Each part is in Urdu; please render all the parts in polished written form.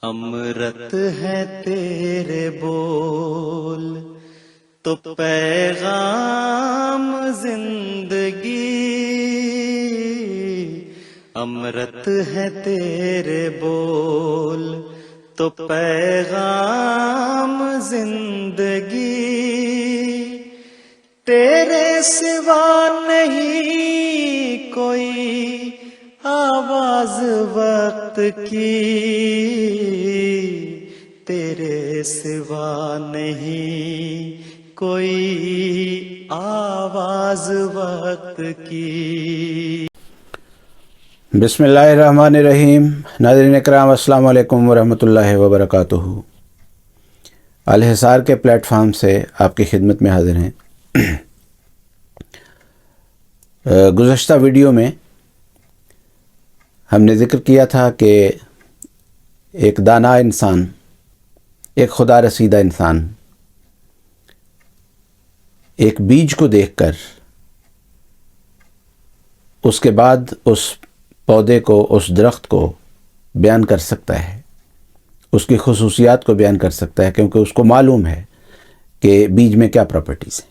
امرت ہے تیرے بول تو پیغام زندگی، امرت ہے تیرے بول تو پیغام زندگی، تیرے سوا نہیں کوئی آواز وقت کی، تیرے سوا نہیں کوئی آواز وقت کی۔ بسم اللہ الرحمن الرحیم۔ ناظرین اکرام، السلام علیکم ورحمۃ اللہ وبرکاتہ۔ الحصار کے پلیٹ فارم سے آپ کی خدمت میں حاضر ہیں۔ گزشتہ ویڈیو میں ہم نے ذکر کیا تھا کہ ایک دانا انسان، ایک خدا رسیدہ انسان ایک بیج کو دیکھ کر اس کے بعد اس پودے کو، اس درخت کو بیان کر سکتا ہے، اس کی خصوصیات کو بیان کر سکتا ہے، کیونکہ اس کو معلوم ہے کہ بیج میں کیا پراپرٹیز ہیں۔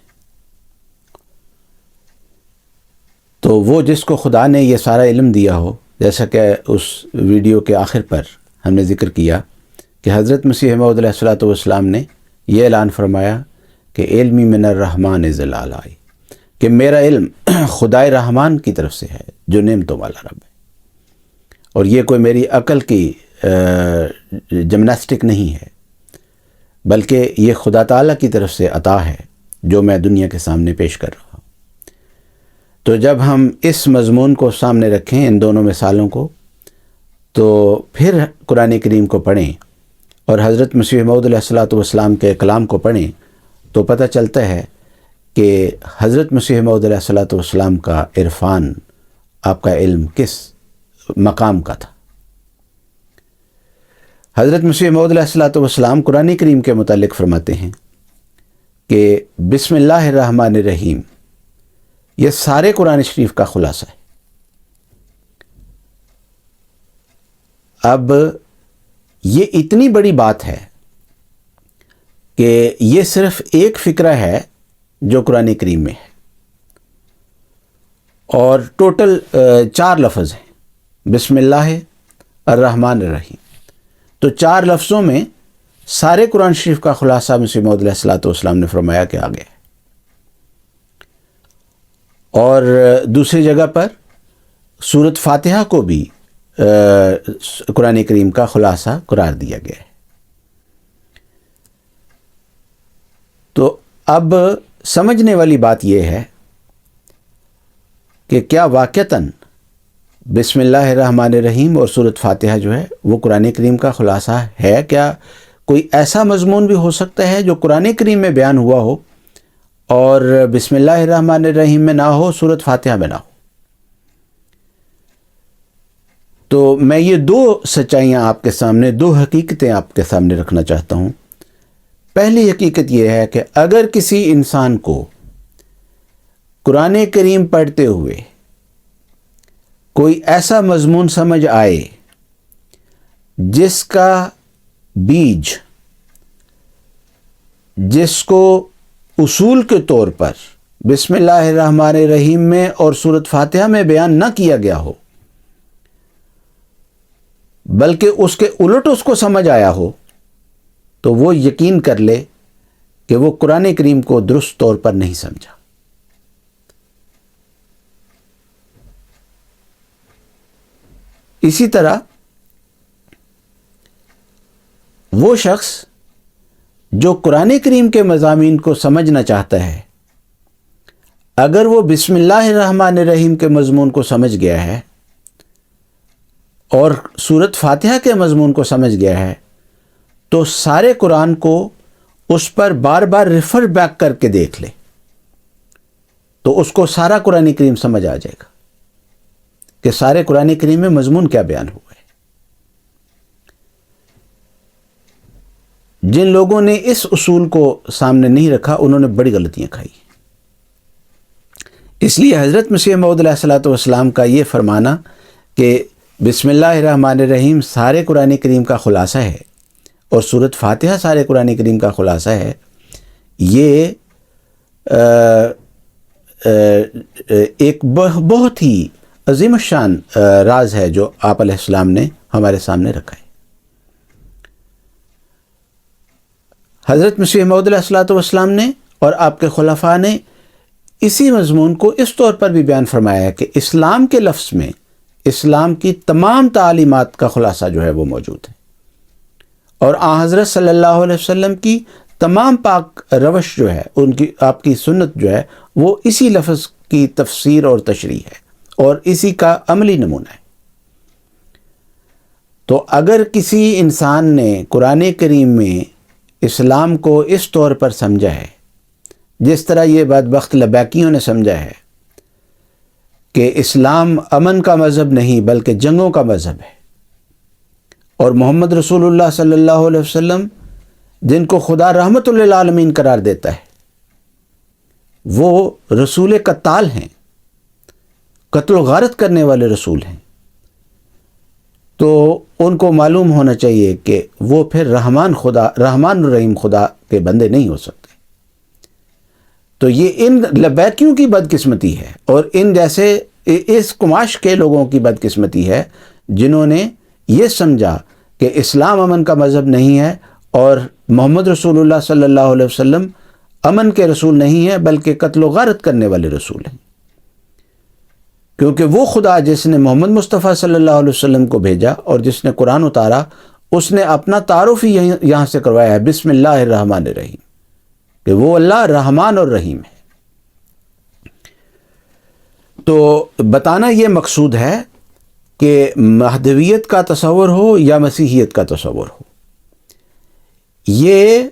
تو وہ جس کو خدا نے یہ سارا علم دیا ہو، جیسا کہ اس ویڈیو کے آخر پر ہم نے ذکر کیا کہ حضرت مسیح موعود علیہ الصلوۃ والسلام نے یہ اعلان فرمایا کہ علمی من الرحمن ذی العلائی، کہ میرا علم خدائے رحمان کی طرف سے ہے جو نعمتوں والا رب ہے، اور یہ کوئی میری عقل کی جمناسٹک نہیں ہے، بلکہ یہ خدا تعالیٰ کی طرف سے عطا ہے جو میں دنیا کے سامنے پیش کر رہا ہوں۔ تو جب ہم اس مضمون کو سامنے رکھیں، ان دونوں مثالوں کو، تو پھر قرآن کریم کو پڑھیں اور حضرت مسیح موعود علیہ الصلوۃ والسلام کے کلام کو پڑھیں، تو پتہ چلتا ہے کہ حضرت مسیح موعود علیہ الصلوۃ والسلام کا عرفان، آپ کا علم کس مقام کا تھا۔ حضرت مسیح موعود علیہ الصلوۃ والسلام قرآن کریم کے متعلق فرماتے ہیں کہ بسم اللہ الرحمن الرحیم، یہ سارے قرآن شریف کا خلاصہ ہے۔ اب یہ اتنی بڑی بات ہے کہ یہ صرف ایک فقرہ ہے جو قرآن کریم میں ہے، اور ٹوٹل 4 لفظ ہیں، بسم اللہ الرحمن الرحیم۔ تو 4 لفظوں میں سارے قرآن شریف کا خلاصہ مسیح موعود علیہ الصلوۃ والسلام نے فرمایا کہ آگے ہے، اور دوسری جگہ پر سورۃ فاتحہ کو بھی قرآن کریم کا خلاصہ قرار دیا گیا ہے۔ تو اب سمجھنے والی بات یہ ہے کہ کیا واقعتاً بسم اللہ الرحمن الرحیم اور سورۃ فاتحہ جو ہے وہ قرآن کریم کا خلاصہ ہے؟ کیا کوئی ایسا مضمون بھی ہو سکتا ہے جو قرآن کریم میں بیان ہوا ہو اور بسم اللہ الرحمن الرحیم میں نہ ہو، سورۃ فاتحہ میں نہ ہو؟ تو میں یہ 2 سچائیاں آپ کے سامنے، 2 حقیقتیں آپ کے سامنے رکھنا چاہتا ہوں۔ پہلی حقیقت یہ ہے کہ اگر کسی انسان کو قرآن کریم پڑھتے ہوئے کوئی ایسا مضمون سمجھ آئے جس کا بیج، جس کو اصول کے طور پر بسم اللہ الرحمن الرحیم میں اور سورۃ فاتحہ میں بیان نہ کیا گیا ہو، بلکہ اس کے الٹ اس کو سمجھ آیا ہو، تو وہ یقین کر لے کہ وہ قرآن کریم کو درست طور پر نہیں سمجھا۔ اسی طرح وہ شخص جو قرآن کریم کے مضامین کو سمجھنا چاہتا ہے، اگر وہ بسم اللہ الرحمن الرحیم کے مضمون کو سمجھ گیا ہے اور سورۃ فاتحہ کے مضمون کو سمجھ گیا ہے، تو سارے قرآن کو اس پر بار بار ریفر بیک کر کے دیکھ لے، تو اس کو سارا قرآن کریم سمجھ آ جائے گا کہ سارے قرآن کریم میں مضمون کیا بیان ہوا ہے۔ جن لوگوں نے اس اصول کو سامنے نہیں رکھا، انہوں نے بڑی غلطیاں کھائی۔ اس لیے حضرت مسیح موعود علیہ الصلوۃ والسلام کا یہ فرمانا کہ بسم اللہ الرحمن الرحیم سارے قرآن کریم کا خلاصہ ہے اور سورۃ فاتحہ سارے قرآن کریم کا خلاصہ ہے، یہ ایک بہت ہی عظیم الشان راز ہے جو آپ علیہ السلام نے ہمارے سامنے رکھا ہے۔ حضرت مسیح موعود علیہ الصلوۃ والسلام نے اور آپ کے خلفاء نے اسی مضمون کو اس طور پر بھی بیان فرمایا ہے کہ اسلام کے لفظ میں اسلام کی تمام تعلیمات کا خلاصہ جو ہے وہ موجود ہے، اور آن حضرت صلی اللہ علیہ وسلم کی تمام پاک روش جو ہے، ان کی آپ کی سنت جو ہے وہ اسی لفظ کی تفسیر اور تشریح ہے اور اسی کا عملی نمونہ ہے۔ تو اگر کسی انسان نے قرآن کریم میں اسلام کو اس طور پر سمجھا ہے جس طرح یہ بدبخت لبیکیوں نے سمجھا ہے کہ اسلام امن کا مذہب نہیں بلکہ جنگوں کا مذہب ہے، اور محمد رسول اللہ صلی اللہ علیہ وسلم جن کو خدا رحمت للعالمین قرار دیتا ہے وہ رسول قتال ہیں، قتل و غارت کرنے والے رسول ہیں، تو ان کو معلوم ہونا چاہیے کہ وہ پھر رحمان الرحیم خدا کے بندے نہیں ہو سکتے۔ تو یہ ان لبیکیوں کی بدقسمتی ہے اور ان جیسے اس کماش کے لوگوں کی بدقسمتی ہے جنہوں نے یہ سمجھا کہ اسلام امن کا مذہب نہیں ہے اور محمد رسول اللہ صلی اللہ علیہ وسلم امن کے رسول نہیں ہیں بلکہ قتل و غارت کرنے والے رسول ہیں، کیونکہ وہ خدا جس نے محمد مصطفیٰ صلی اللہ علیہ وسلم کو بھیجا اور جس نے قرآن اتارا، اس نے اپنا تعارف ہی یہاں سے کروایا ہے، بسم اللہ الرحمن الرحیم، کہ وہ اللہ رحمان اور رحیم ہے۔ تو بتانا یہ مقصود ہے کہ مہدویت کا تصور ہو یا مسیحیت کا تصور ہو، یہ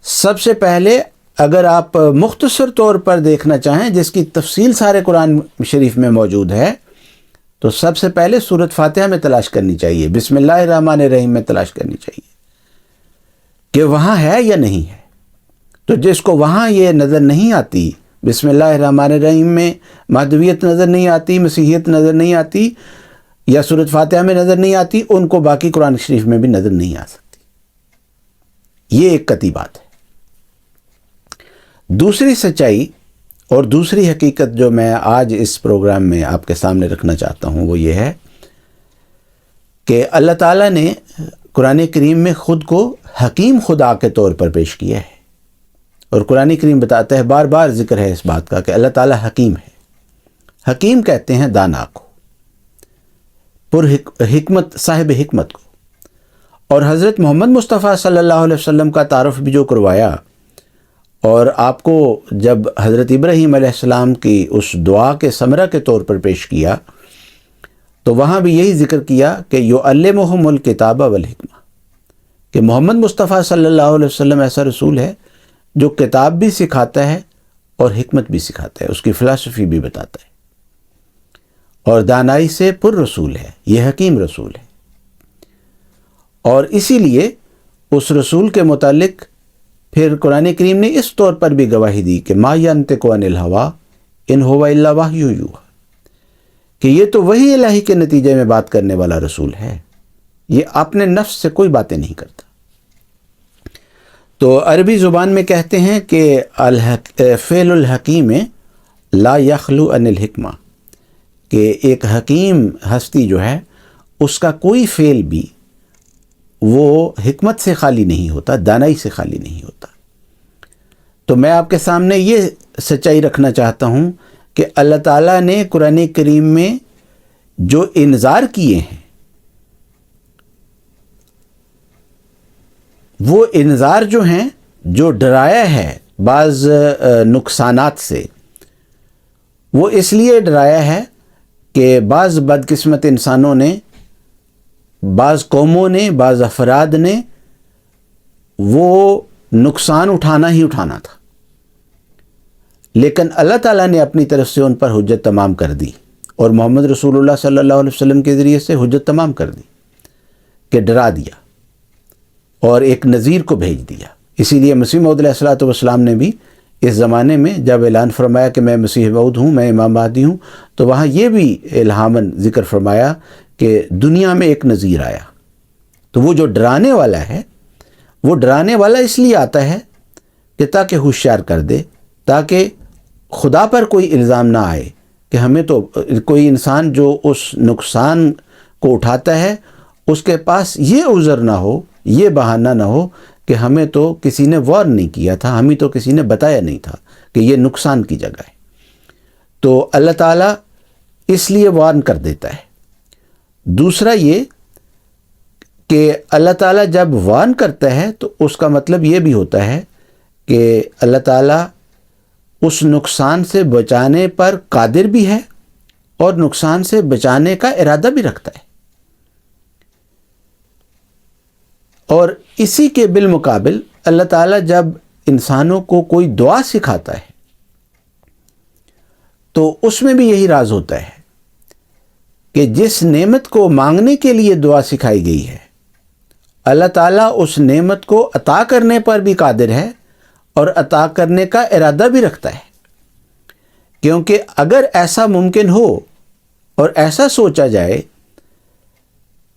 سب سے پہلے اگر آپ مختصر طور پر دیکھنا چاہیں جس کی تفصیل سارے قرآن شریف میں موجود ہے، تو سب سے پہلے سورۃ فاتحہ میں تلاش کرنی چاہیے، بسم اللہ الرحمن الرحیم میں تلاش کرنی چاہیے کہ وہاں ہے یا نہیں ہے۔ تو جس کو وہاں یہ نظر نہیں آتی، بسم اللہ الرحمن الرحیم میں مہدویت نظر نہیں آتی، مسیحیت نظر نہیں آتی یا سورۃ فاتحہ میں نظر نہیں آتی، ان کو باقی قرآن شریف میں بھی نظر نہیں آ سکتی۔ یہ ایک قطعی بات ہے۔ دوسری سچائی اور دوسری حقیقت جو میں آج اس پروگرام میں آپ کے سامنے رکھنا چاہتا ہوں وہ یہ ہے کہ اللہ تعالیٰ نے قرآن کریم میں خود کو حکیم خدا کے طور پر پیش کیا ہے، اور قرآن کریم بتاتا ہے، بار بار ذکر ہے اس بات کا کہ اللہ تعالیٰ حکیم ہے۔ حکیم کہتے ہیں دانا کو، پر حکمت، صاحب حکمت کو، اور حضرت محمد مصطفیٰ صلی اللہ علیہ وسلم کا تعارف بھی جو کروایا، اور آپ کو جب حضرت ابراہیم علیہ السلام کی اس دعا کے ثمرہ کے طور پر پیش کیا تو وہاں بھی یہی ذکر کیا کہ یعلمہم الکتاب والحکمہ، کہ محمد مصطفیٰ صلی اللہ علیہ وسلم ایسا رسول ہے جو کتاب بھی سکھاتا ہے اور حکمت بھی سکھاتا ہے، اس کی فلسفی بھی بتاتا ہے، اور دانائی سے پر رسول ہے، یہ حکیم رسول ہے۔ اور اسی لیے اس رسول کے متعلق پھر قرآن کریم نے اس طور پر بھی گواہی دی کہ ما ینطق عن الہویٰ ان ہو الا وحی یوحیٰ، کہ یہ تو وحی الہی کے نتیجے میں بات کرنے والا رسول ہے، یہ اپنے نفس سے کوئی باتیں نہیں کرتا۔ تو عربی زبان میں کہتے ہیں کہ فعل الحکیم لا یخلو عن الحکمہ، کہ ایک حکیم ہستی جو ہے اس کا کوئی فعل بھی وہ حکمت سے خالی نہیں ہوتا، دانائی سے خالی نہیں ہوتا۔ تو میں آپ کے سامنے یہ سچائی رکھنا چاہتا ہوں کہ اللہ تعالیٰ نے قرآن کریم میں جو انذار کیے ہیں وہ انذار جو ہیں، جو ڈرایا ہے بعض نقصانات سے، وہ اس لیے ڈرایا ہے کہ بعض بدقسمت انسانوں نے، بعض قوموں نے، بعض افراد نے وہ نقصان اٹھانا ہی اٹھانا تھا، لیکن اللہ تعالیٰ نے اپنی طرف سے ان پر حجت تمام کر دی، اور محمد رسول اللہ صلی اللہ علیہ وسلم کے ذریعے سے حجت تمام کر دی، کہ ڈرا دیا اور ایک نذیر کو بھیج دیا۔ اسی لیے مسیح موعود علیہ الصلوۃ والسلام نے بھی اس زمانے میں جب اعلان فرمایا کہ میں مسیح موعود ہوں، میں امام مہدی ہوں، تو وہاں یہ بھی الہاماً ذکر فرمایا کہ دنیا میں ایک نذیر آیا. تو وہ جو ڈرانے والا ہے وہ ڈرانے والا اس لیے آتا ہے کہ تاکہ ہوشیار کر دے، تاکہ خدا پر کوئی الزام نہ آئے کہ ہمیں تو کوئی انسان جو اس نقصان کو اٹھاتا ہے اس کے پاس یہ عذر نہ ہو، یہ بہانہ نہ ہو کہ ہمیں تو کسی نے وارن نہیں کیا تھا، ہمیں تو کسی نے بتایا نہیں تھا کہ یہ نقصان کی جگہ ہے. تو اللہ تعالیٰ اس لیے وارن کر دیتا ہے. دوسرا یہ کہ اللہ تعالیٰ جب وارن کرتا ہے تو اس کا مطلب یہ بھی ہوتا ہے کہ اللہ تعالیٰ اس نقصان سے بچانے پر قادر بھی ہے اور نقصان سے بچانے کا ارادہ بھی رکھتا ہے. اور اسی کے بالمقابل اللہ تعالیٰ جب انسانوں کو کوئی دعا سکھاتا ہے تو اس میں بھی یہی راز ہوتا ہے کہ جس نعمت کو مانگنے کے لیے دعا سکھائی گئی ہے اللہ تعالیٰ اس نعمت کو عطا کرنے پر بھی قادر ہے اور عطا کرنے کا ارادہ بھی رکھتا ہے. کیونکہ اگر ایسا ممکن ہو اور ایسا سوچا جائے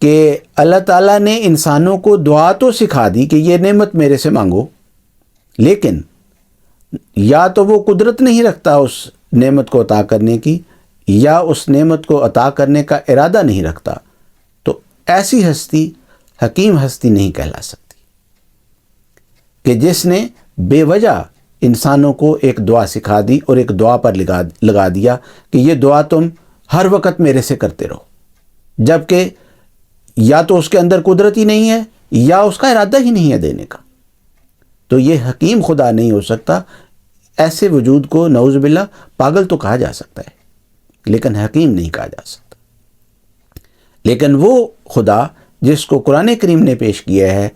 کہ اللہ تعالیٰ نے انسانوں کو دعا تو سکھا دی کہ یہ نعمت میرے سے مانگو، لیکن یا تو وہ قدرت نہیں رکھتا اس نعمت کو عطا کرنے کی یا اس نعمت کو عطا کرنے کا ارادہ نہیں رکھتا، تو ایسی ہستی حکیم ہستی نہیں کہلا سکتی کہ جس نے بے وجہ انسانوں کو ایک دعا سکھا دی اور ایک دعا پر لگا دیا کہ یہ دعا تم ہر وقت میرے سے کرتے رہو، جبکہ یا تو اس کے اندر قدرت ہی نہیں ہے یا اس کا ارادہ ہی نہیں ہے دینے کا. تو یہ حکیم خدا نہیں ہو سکتا. ایسے وجود کو نعوذ باللہ پاگل تو کہا جا سکتا ہے لیکن حکیم نہیں کہا جا سکتا. لیکن وہ خدا جس کو قرآن کریم نے پیش کیا ہے،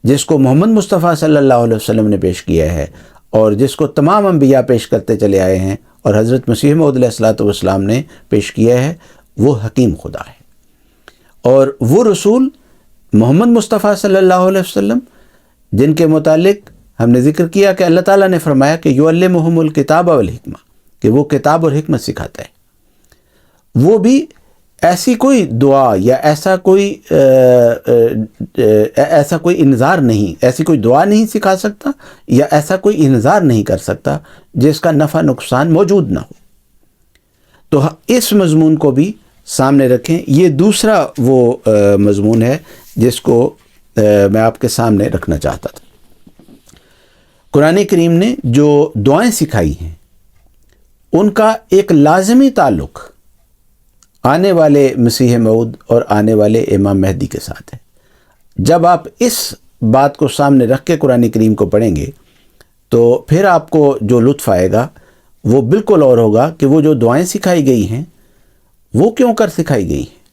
جس کو محمد مصطفیٰ صلی اللہ علیہ وسلم نے پیش کیا ہے اور جس کو تمام انبیاء پیش کرتے چلے آئے ہیں اور حضرت مسیح موعود علیہ الصلوۃ والسلام نے پیش کیا ہے، وہ حکیم خدا ہے. اور وہ رسول محمد مصطفیٰ صلی اللہ علیہ وسلم جن کے متعلق ہم نے ذکر کیا کہ اللہ تعالیٰ نے فرمایا کہ یعلمہم الکتاب والحکمہ، کہ وہ کتاب اور حکمت سکھاتا ہے. وہ بھی ایسی کوئی دعا یا ایسا کوئی انذار نہیں، ایسی کوئی دعا نہیں سکھا سکتا یا ایسا کوئی انذار نہیں کر سکتا جس کا نفع نقصان موجود نہ ہو. تو اس مضمون کو بھی سامنے رکھیں. یہ دوسرا وہ مضمون ہے جس کو میں آپ کے سامنے رکھنا چاہتا تھا. قرآن کریم نے جو دعائیں سکھائی ہیں ان کا ایک لازمی تعلق آنے والے مسیح موعود اور آنے والے امام مہدی کے ساتھ ہے. جب آپ اس بات کو سامنے رکھ کے قرآن کریم کو پڑھیں گے تو پھر آپ کو جو لطف آئے گا وہ بالکل اور ہوگا کہ وہ جو دعائیں سکھائی گئی ہیں وہ کیوں کر سکھائی گئی ہیں.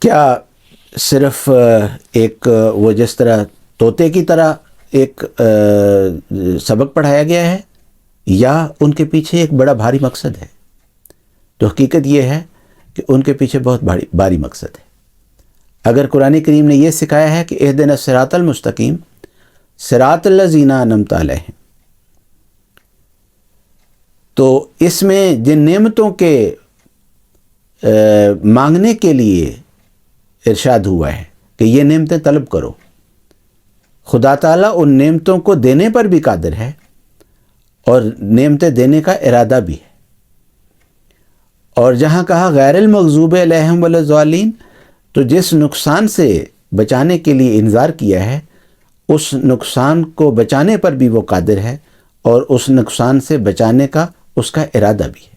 کیا صرف ایک وہ جس طرح طوطے کی طرح ایک سبق پڑھایا گیا ہے یا ان کے پیچھے ایک بڑا بھاری مقصد ہے؟ تو حقیقت یہ ہے کہ ان کے پیچھے بہت بھاری مقصد ہے. اگر قرآن کریم نے یہ سکھایا ہے کہ اہدنا الصراط المستقیم صراط الذین انعمت علیہم، تو اس میں جن نعمتوں کے مانگنے کے لیے ارشاد ہوا ہے کہ یہ نعمتیں طلب کرو، خدا تعالیٰ ان نعمتوں کو دینے پر بھی قادر ہے اور نعمتیں دینے کا ارادہ بھی ہے. اور جہاں کہا غیر المغضوب علیہم ولا الضالین، تو جس نقصان سے بچانے کے لیے انذار کیا ہے اس نقصان کو بچانے پر بھی وہ قادر ہے اور اس نقصان سے بچانے کا اس کا ارادہ بھی ہے.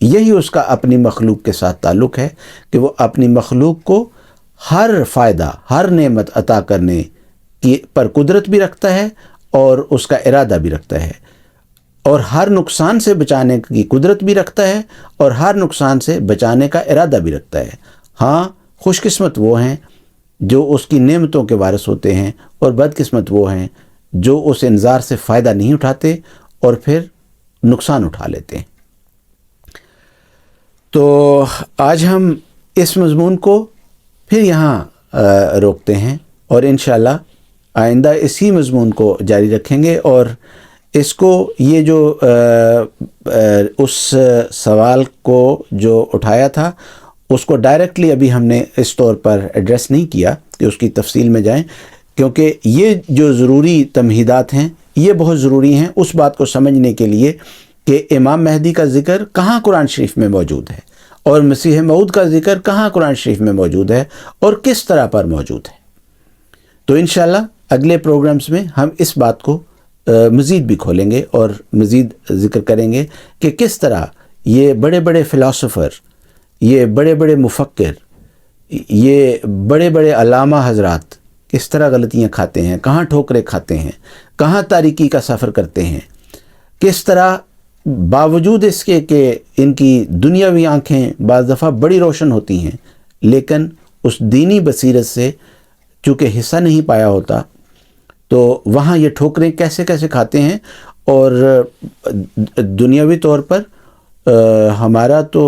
یہی اس کا اپنی مخلوق کے ساتھ تعلق ہے کہ وہ اپنی مخلوق کو ہر فائدہ ہر نعمت عطا کرنے کی پر قدرت بھی رکھتا ہے اور اس کا ارادہ بھی رکھتا ہے، اور ہر نقصان سے بچانے کی قدرت بھی رکھتا ہے اور ہر نقصان سے بچانے کا ارادہ بھی رکھتا ہے. ہاں، خوش قسمت وہ ہیں جو اس کی نعمتوں کے وارث ہوتے ہیں اور بد قسمت وہ ہیں جو اس انذار سے فائدہ نہیں اٹھاتے اور پھر نقصان اٹھا لیتے ہیں. تو آج ہم اس مضمون کو پھر یہاں روکتے ہیں اور انشاءاللہ آئندہ اسی مضمون کو جاری رکھیں گے اور اس کو یہ جو اس سوال کو جو اٹھایا تھا اس کو ڈائریکٹلی ابھی ہم نے اس طور پر ایڈریس نہیں کیا کہ اس کی تفصیل میں جائیں، کیونکہ یہ جو ضروری تمہیدات ہیں یہ بہت ضروری ہیں اس بات کو سمجھنے کے لیے کہ امام مہدی کا ذکر کہاں قرآن شریف میں موجود ہے اور مسیح موعود کا ذکر کہاں قرآن شریف میں موجود ہے اور کس طرح پر موجود ہے۔ تو انشاءاللہ اگلے پروگرامز میں ہم اس بات کو مزید بھی کھولیں گے اور مزید ذکر کریں گے کہ کس طرح یہ بڑے بڑے فلاسفر، یہ بڑے بڑے مفکر، یہ بڑے بڑے علامہ حضرات کس طرح غلطیاں کھاتے ہیں، کہاں ٹھوکریں کھاتے ہیں، کہاں تاریکی کا سفر کرتے ہیں، کس طرح باوجود اس کے کہ ان کی دنیاوی آنکھیں بعض دفعہ بڑی روشن ہوتی ہیں لیکن اس دینی بصیرت سے چونکہ حصہ نہیں پایا ہوتا تو وہاں یہ ٹھوکریں کیسے کیسے کھاتے ہیں۔ اور دنیاوی طور پر ہمارا تو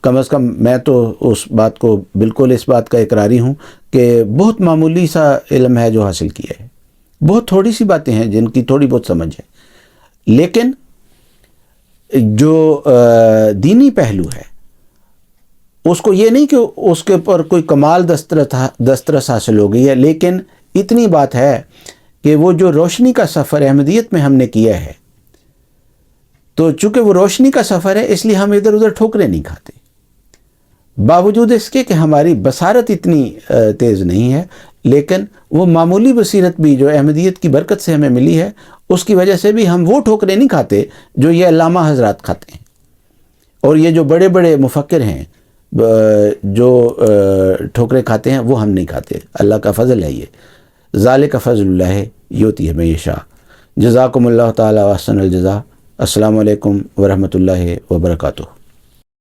کم از کم میں تو اس بات کو بالکل اس بات کا اقراری ہوں کہ بہت معمولی سا علم ہے جو حاصل کیا ہے، بہت تھوڑی سی باتیں ہیں جن کی تھوڑی بہت سمجھ ہے، لیکن جو دینی پہلو ہے اس کو یہ نہیں کہ اس کے پر کوئی کمال دسترس حاصل ہو گئی ہے، لیکن اتنی بات ہے کہ وہ جو روشنی کا سفر احمدیت میں ہم نے کیا ہے تو چونکہ وہ روشنی کا سفر ہے اس لیے ہم ادھر ادھر ٹھوکریں نہیں کھاتے، باوجود اس کے کہ ہماری بصارت اتنی تیز نہیں ہے، لیکن وہ معمولی بصیرت بھی جو احمدیت کی برکت سے ہمیں ملی ہے اس کی وجہ سے بھی ہم وہ ٹھوکریں نہیں کھاتے جو یہ علامہ حضرات کھاتے ہیں، اور یہ جو بڑے بڑے مفکر ہیں جو ٹھوکریں کھاتے ہیں وہ ہم نہیں کھاتے۔ اللہ کا فضل ہے، یہ ذالک فضل اللہ یؤتی من یشاء۔ جزاکم اللہ تعالی واحسن الجزاء۔ السلام علیکم ورحمۃ اللہ وبرکاتہ۔